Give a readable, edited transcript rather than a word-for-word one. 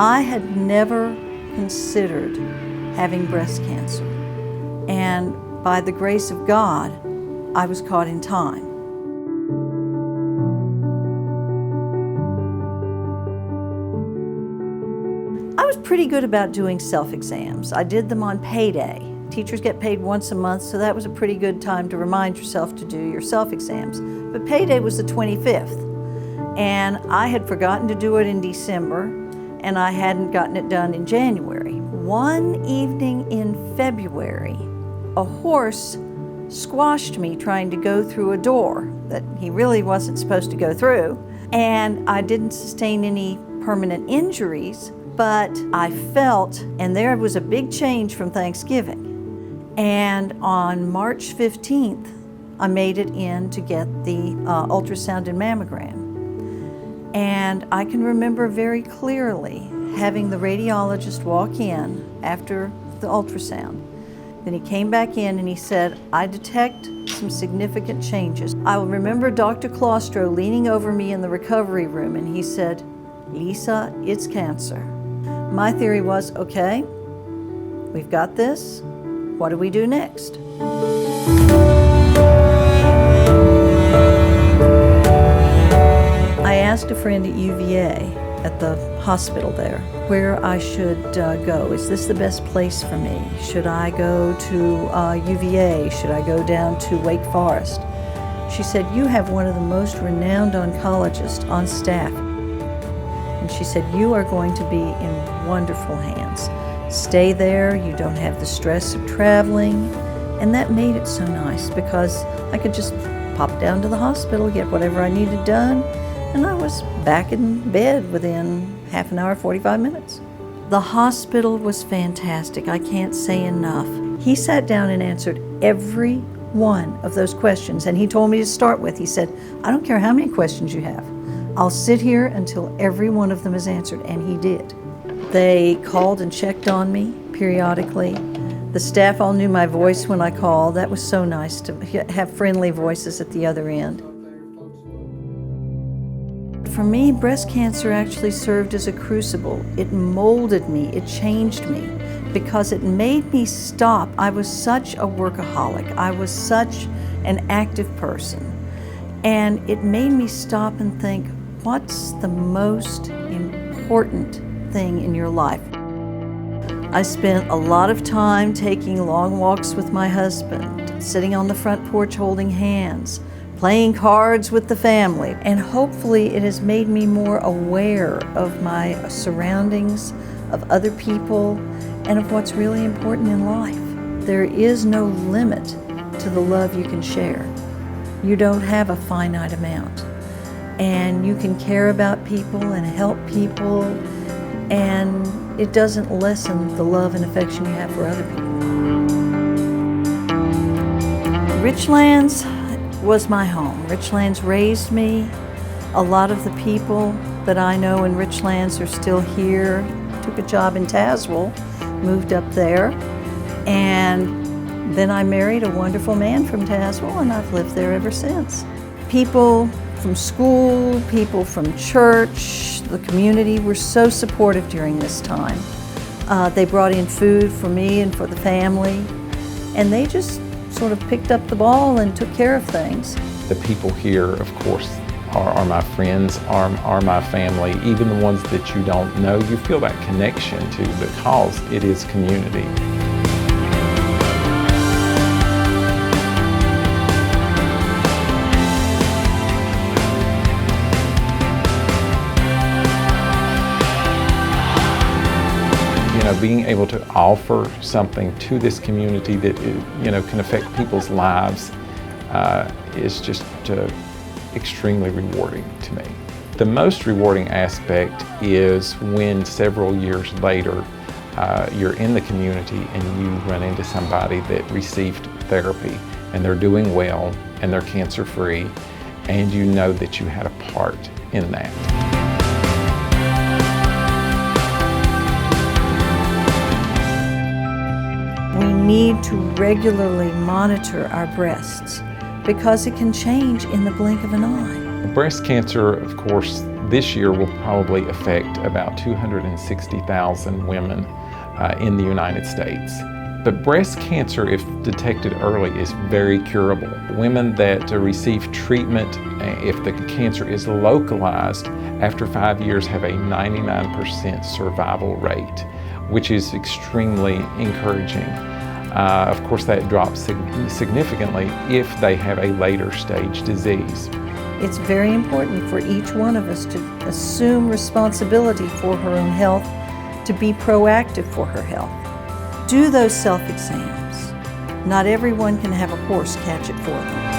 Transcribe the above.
I had never considered having breast cancer, and by the grace of God, I was caught in time. I was pretty good about doing self-exams. I did them on payday. Teachers get paid once a month, so that was a pretty good time to remind yourself to do your self-exams. But payday was the 25th, and I had forgotten to do it in December, and I hadn't gotten it done in January. One evening in February, a horse squashed me trying to go through a door that he really wasn't supposed to go through, and I didn't sustain any permanent injuries, but I felt, and there was a big change from Thanksgiving. And on March 15th, I made it in to get the ultrasound and mammogram. And I can remember very clearly having the radiologist walk in after the ultrasound. Then he came back in and he said, "I detect some significant changes." I will remember Dr. Claustro leaning over me in the recovery room, and he said, "Leesa, it's cancer." My theory was, okay, we've got this. What do we do next? I asked a friend at UVA, at the hospital there, where I should go. Is this the best place for me? Should I go to UVA? Should I go down to Wake Forest? She said, "You have one of the most renowned oncologists on staff." And she said, "You are going to be in wonderful hands. Stay there, you don't have the stress of traveling." And that made it so nice because I could just pop down to the hospital, get whatever I needed done, and I was back in bed within half an hour, 45 minutes. The hospital was fantastic. I can't say enough. He sat down and answered every one of those questions, and he told me to start with, he said, "I don't care how many questions you have. I'll sit here until every one of them is answered," and he did. They called and checked on me periodically. The staff all knew my voice when I called. That was so nice to have friendly voices at the other end. For me, breast cancer actually served as a crucible. It molded me, it changed me, because it made me stop. I was such a workaholic. I was such an active person. And it made me stop and think, what's the most important thing in your life? I spent a lot of time taking long walks with my husband, sitting on the front porch holding hands, playing cards with the family, and hopefully it has made me more aware of my surroundings, of other people, and of what's really important in life. There is no limit to the love you can share. You don't have a finite amount, and you can care about people and help people, and it doesn't lessen the love and affection you have for other people. Richlands was my home. Richlands raised me. A lot of the people that I know in Richlands are still here. Took a job in Tazewell, moved up there, and then I married a wonderful man from Tazewell, and I've lived there ever since. People from school, people from church, the community were so supportive during this time. They brought in food for me and for the family, and they just sort of picked up the ball and took care of things. The people here, of course, are my friends, are my family. Even the ones that you don't know, you feel that connection to because it is community. Being able to offer something to this community that can affect people's lives is just extremely rewarding to me. The most rewarding aspect is when several years later you're in the community and you run into somebody that received therapy and they're doing well and they're cancer-free, and you know that you had a part in that. We need to regularly monitor our breasts because it can change in the blink of an eye. Breast cancer, of course, this year will probably affect about 260,000 women in the United States. But breast cancer, if detected early, is very curable. Women that receive treatment, if the cancer is localized, after 5 years have a 99% survival rate, which is extremely encouraging. Of course, that drops significantly if they have a later stage disease. It's very important for each one of us to assume responsibility for her own health, to be proactive for her health. Do those self-exams. Not everyone can have a horse catch it for them.